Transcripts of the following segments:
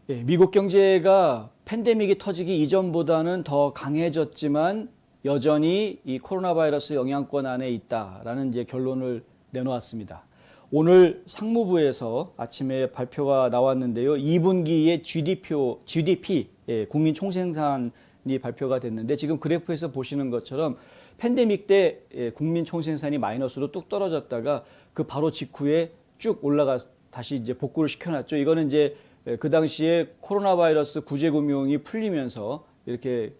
예, 미국 경제가 팬데믹이 터지기 이전보다는 더 강해졌지만 여전히 이 코로나 바이러스 영향권 안에 있다라는 이제 결론을 내놓았습니다. 오늘 상무부에서 아침에 발표가 나왔는데요. 2분기의 GDP, 예, 국민 총생산이 발표가 됐는데 지금 그래프에서 보시는 것처럼 팬데믹 때 예, 국민 총생산이 마이너스로 뚝 떨어졌다가 그 바로 직후에 쭉 올라가 다시 이제 복구를 시켜놨죠. 이거는 이제 그 당시에 코로나 바이러스 구제금융이 풀리면서 이렇게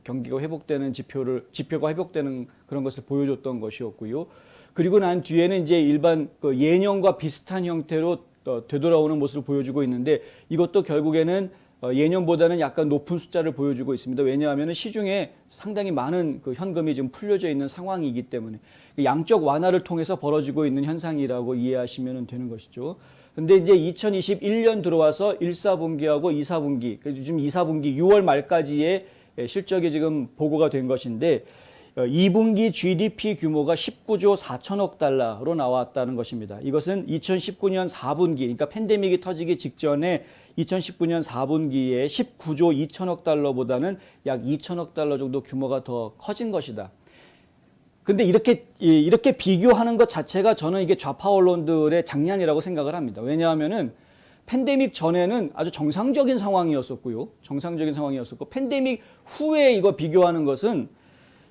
경기가 회복되는 지표가 회복되는 그런 것을 보여줬던 것이었고요. 그리고 난 뒤에는 이제 일반 그 예년과 비슷한 형태로 되돌아오는 모습을 보여주고 있는데 이것도 결국에는 예년보다는 약간 높은 숫자를 보여주고 있습니다. 왜냐하면 시중에 상당히 많은 그 현금이 지금 풀려져 있는 상황이기 때문에 양적 완화를 통해서 벌어지고 있는 현상이라고 이해하시면 되는 것이죠. 근데 이제 2021년 들어와서 1, 4분기하고 2, 4분기, 지금 2, 4분기 6월 말까지의 실적이 지금 보고가 된 것인데 2분기 GDP 규모가 19조 4천억 달러로 나왔다는 것입니다. 이것은 2019년 4분기, 그러니까 팬데믹이 터지기 직전에 2019년 4분기에 19조 2천억 달러보다는 약 2천억 달러 정도 규모가 더 커진 것이다. 근데 이렇게 비교하는 것 자체가 저는 이게 좌파 언론들의 장난이라고 생각을 합니다. 왜냐하면은 팬데믹 전에는 아주 정상적인 상황이었었고요. 정상적인 상황이었었고 팬데믹 후에 이거 비교하는 것은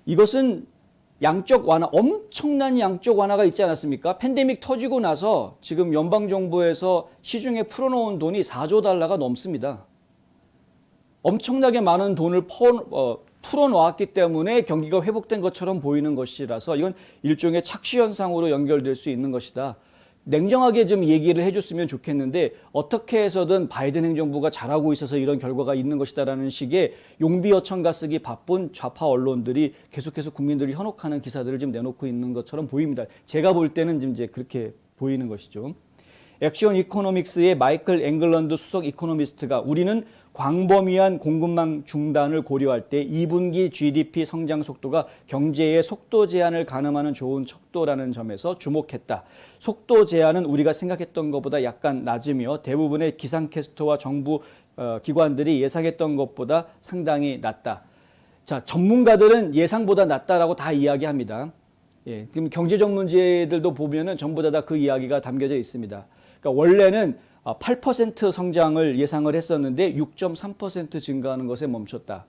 이것은 양적 완화, 엄청난 양적 완화가 있지 않았습니까? 팬데믹 터지고 나서 지금 연방정부에서 시중에 풀어놓은 돈이 4조 달러가 넘습니다. 엄청나게 많은 돈을 풀어놓았기 때문에 경기가 회복된 것처럼 보이는 것이라서 이건 일종의 착시 현상으로 연결될 수 있는 것이다. 냉정하게 좀 얘기를 해줬으면 좋겠는데 어떻게 해서든 바이든 행정부가 잘하고 있어서 이런 결과가 있는 것이다라는 식의 용비어천가 쓰기 바쁜 좌파 언론들이 계속해서 국민들을 현혹하는 기사들을 지금 내놓고 있는 것처럼 보입니다. 제가 볼 때는 지금 이제 그렇게 보이는 것이죠. 액션 이코노믹스의 마이클 앵글런드 수석 이코노미스트가 우리는 광범위한 공급망 중단을 고려할 때 2분기 GDP 성장 속도가 경제의 속도 제한을 가늠하는 좋은 척도라는 점에서 주목했다. 속도 제한은 우리가 생각했던 것보다 약간 낮으며 대부분의 기상캐스터와 정부 기관들이 예상했던 것보다 상당히 낮다. 자, 전문가들은 예상보다 낮다라고 다 이야기합니다. 예, 그럼 경제 전문지들도 보면은 전부 다 그 이야기가 담겨져 있습니다. 그러니까 원래는 8% 성장을 예상을 했었는데 6.3% 증가하는 것에 멈췄다.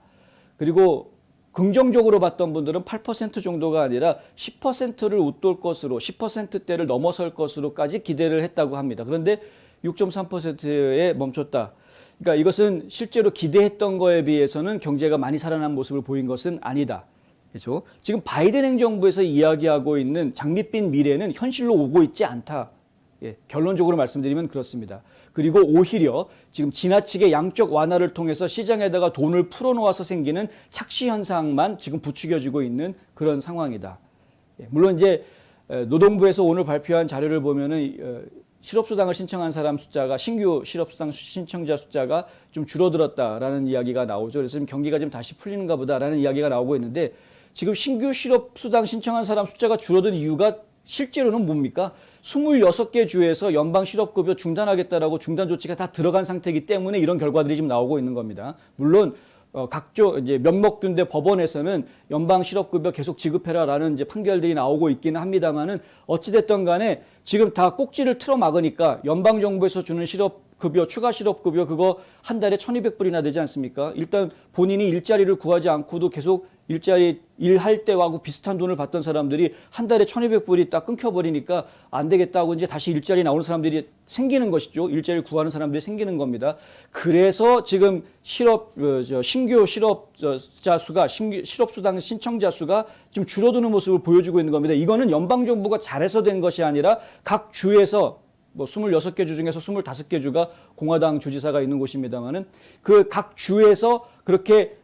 그리고 긍정적으로 봤던 분들은 8% 정도가 아니라 10%를 웃돌 것으로 10%대를 넘어설 것으로까지 기대를 했다고 합니다. 그런데 6.3%에 멈췄다. 그러니까 이것은 실제로 기대했던 거에 비해서는 경제가 많이 살아난 모습을 보인 것은 아니다. 그렇죠? 지금 바이든 행정부에서 이야기하고 있는 장밋빛 미래는 현실로 오고 있지 않다. 예, 결론적으로 말씀드리면 그렇습니다. 그리고 오히려 지금 지나치게 양적 완화를 통해서 시장에다가 돈을 풀어놓아서 생기는 착시 현상만 지금 부추겨지고 있는 그런 상황이다. 예, 물론 이제 노동부에서 오늘 발표한 자료를 보면은 실업수당을 신청한 사람 숫자가 신규 실업수당 신청자 숫자가 좀 줄어들었다라는 이야기가 나오죠. 그래서 지금 경기가 좀 다시 풀리는가 보다라는 이야기가 나오고 있는데 지금 신규 실업수당 신청한 사람 숫자가 줄어든 이유가 실제로는 뭡니까? 26개 주에서 연방 실업급여 중단하겠다라고 중단 조치가 다 들어간 상태이기 때문에 이런 결과들이 지금 나오고 있는 겁니다. 물론 각종 이제 몇몇 군데 법원에서는 연방 실업급여 계속 지급해라라는 이제 판결들이 나오고 있기는 합니다만은 어찌됐든 간에 지금 다 꼭지를 틀어 막으니까 연방 정부에서 주는 실업급여, 추가 실업급여 그거 한 달에 1,200불이나 되지 않습니까? 일단 본인이 일자리를 구하지 않고도 계속 일자리 일할 때하고 비슷한 돈을 받던 사람들이 한 달에 1,200불이 딱 끊겨버리니까 안 되겠다고 이제 다시 일자리 나오는 사람들이 생기는 것이죠. 일자리를 구하는 사람들이 생기는 겁니다. 그래서 지금 신규 실업자 수가, 실업수당 신청자 수가 지금 줄어드는 모습을 보여주고 있는 겁니다. 이거는 연방정부가 잘해서 된 것이 아니라 각 주에서 뭐 26개 주 중에서 25개 주가 공화당 주지사가 있는 곳입니다만은 그 각 주에서 그렇게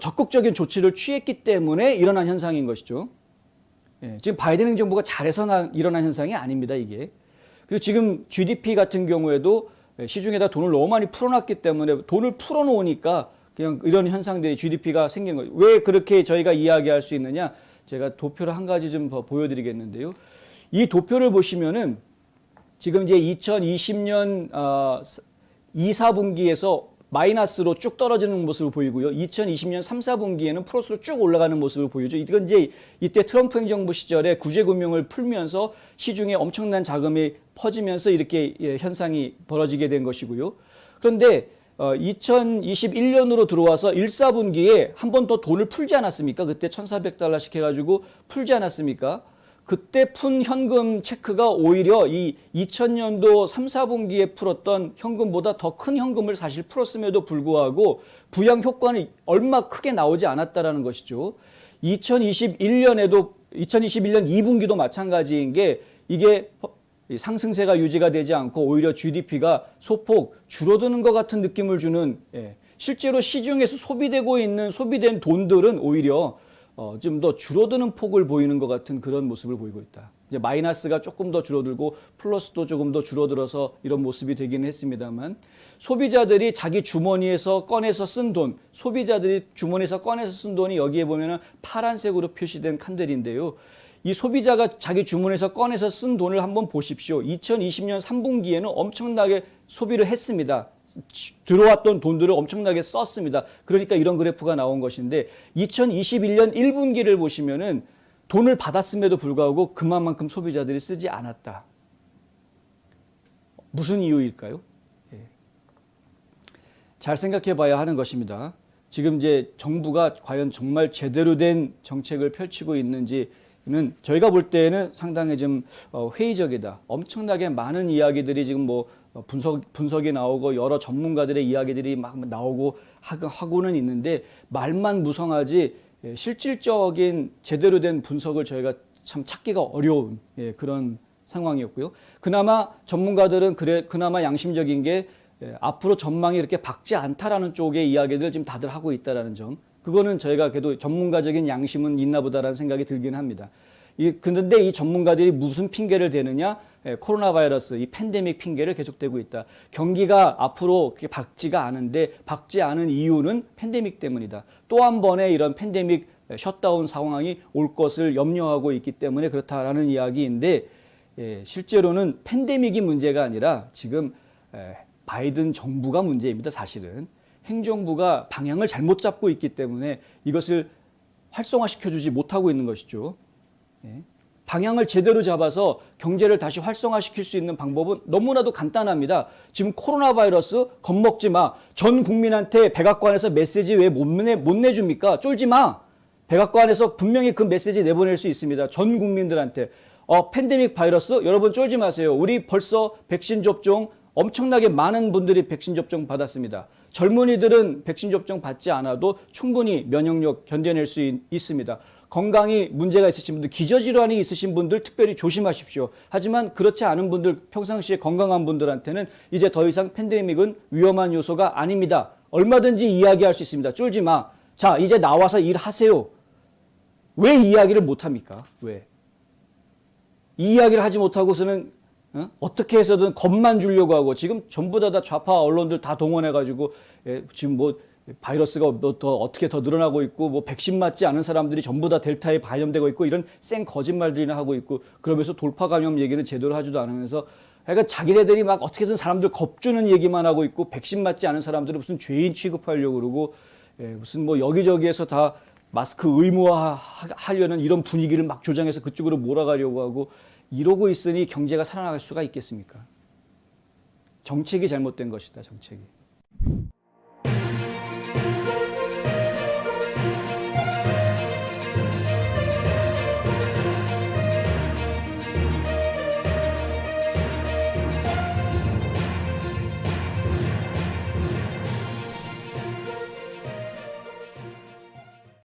적극적인 조치를 취했기 때문에 일어난 현상인 것이죠. 예, 지금 바이든 행정부가 잘해서 일어난 현상이 아닙니다, 이게. 그리고 지금 GDP 같은 경우에도 시중에다 돈을 너무 많이 풀어놨기 때문에 돈을 풀어놓으니까 그냥 이런 현상들이 GDP가 생기는 거예요. 왜 그렇게 저희가 이야기할 수 있느냐? 제가 도표를 한 가지 좀 보여드리겠는데요. 이 도표를 보시면은 지금 이제 2020년 2, 4분기에서 마이너스로 쭉 떨어지는 모습을 보이고요. 2020년 3, 4분기에는 플러스로 쭉 올라가는 모습을 보이죠. 이건 이제 이때 트럼프 행정부 시절에 구제금융을 풀면서 시중에 엄청난 자금이 퍼지면서 이렇게 현상이 벌어지게 된 것이고요. 그런데 2021년으로 들어와서 1, 4분기에 한 번 더 돈을 풀지 않았습니까? 그때 1,400달러씩 해가지고 풀지 않았습니까? 그때 푼 현금 체크가 오히려 이 2000년도 3, 4분기에 풀었던 현금보다 더 큰 현금을 사실 풀었음에도 불구하고 부양 효과는 얼마 크게 나오지 않았다라는 것이죠. 2021년 2분기도 마찬가지인 게 이게 상승세가 유지가 되지 않고 오히려 GDP가 소폭 줄어드는 것 같은 느낌을 주는, 실제로 시중에서 소비된 돈들은 오히려 좀 더 줄어드는 폭을 보이는 것 같은 그런 모습을 보이고 있다. 이제 마이너스가 조금 더 줄어들고 플러스도 조금 더 줄어들어서 이런 모습이 되기는 했습니다만, 소비자들이 자기 주머니에서 꺼내서 쓴 돈, 여기에 보면은 파란색으로 표시된 칸들인데요. 이 소비자가 자기 주머니에서 꺼내서 쓴 돈을 한번 보십시오. 2020년 3분기에는 엄청나게 소비를 했습니다. 들어왔던 돈들을 엄청나게 썼습니다. 그러니까 이런 그래프가 나온 것인데, 2021년 1분기를 보시면은 돈을 받았음에도 불구하고 그만큼 소비자들이 쓰지 않았다. 무슨 이유일까요? 잘 생각해 봐야 하는 것입니다. 지금 이제 정부가 과연 정말 제대로 된 정책을 펼치고 있는지는 저희가 볼 때에는 상당히 좀 회의적이다. 엄청나게 많은 이야기들이 지금 뭐 분석이 나오고 여러 전문가들의 이야기들이 막 나오고 하고는 있는데, 말만 무성하지 실질적인 제대로 된 분석을 저희가 참 찾기가 어려운 그런 상황이었고요. 그나마 전문가들은 그나마 양심적인 게 앞으로 전망이 이렇게 밝지 않다라는 쪽의 이야기들 지금 다들 하고 있다라는 점. 그거는 저희가 그래도 전문가적인 양심은 있나 보다라는 생각이 들긴 합니다. 그런데 이 전문가들이 무슨 핑계를 대느냐? 코로나 바이러스, 이 팬데믹 핑계를 계속 대고 있다. 경기가 앞으로 그렇게 밝지가 않은데, 밝지 않은 이유는 팬데믹 때문이다. 또 한 번의 이런 팬데믹 셧다운 상황이 올 것을 염려하고 있기 때문에 그렇다라는 이야기인데, 실제로는 팬데믹이 문제가 아니라 지금 바이든 정부가 문제입니다. 사실은 행정부가 방향을 잘못 잡고 있기 때문에 이것을 활성화시켜주지 못하고 있는 것이죠. 방향을 제대로 잡아서 경제를 다시 활성화시킬 수 있는 방법은 너무나도 간단합니다. 지금 코로나 바이러스 겁먹지 마. 전 국민한테 백악관에서 메시지 왜 못 내줍니까? 쫄지 마. 백악관에서 분명히 그 메시지 내보낼 수 있습니다. 전 국민들한테. 팬데믹 바이러스 여러분 쫄지 마세요. 우리 벌써 백신 접종 엄청나게 많은 분들이 백신 접종 받았습니다. 젊은이들은 백신 접종 받지 않아도 충분히 면역력 견뎌낼 수 있습니다. 건강이 문제가 있으신 분들, 기저질환이 있으신 분들 특별히 조심하십시오. 하지만 그렇지 않은 분들, 평상시에 건강한 분들한테는 이제 더 이상 팬데믹은 위험한 요소가 아닙니다. 얼마든지 이야기할 수 있습니다. 쫄지 마. 자, 이제 나와서 일하세요. 왜 이야기를 못합니까? 왜? 이 이야기를 하지 못하고서는 어떻게 해서든 겁만 주려고 하고, 지금 전부 다 좌파 언론들 다 동원해가지고 지금 뭐 바이러스가 어떻게 더 늘어나고 있고, 뭐 백신 맞지 않은 사람들이 전부 다 델타에 감염되고 있고, 이런 쌩 거짓말들이나 하고 있고, 그러면서 돌파 감염 얘기는 제대로 하지도 않으면서, 그러니까 자기네들이 막 어떻게든 사람들 겁주는 얘기만 하고 있고, 백신 맞지 않은 사람들을 무슨 죄인 취급하려고 그러고, 무슨 뭐 여기저기에서 다 마스크 의무화하려는 이런 분위기를 막 조장해서 그쪽으로 몰아가려고 하고, 이러고 있으니 경제가 살아나갈 수가 있겠습니까? 정책이 잘못된 것이다, 정책이.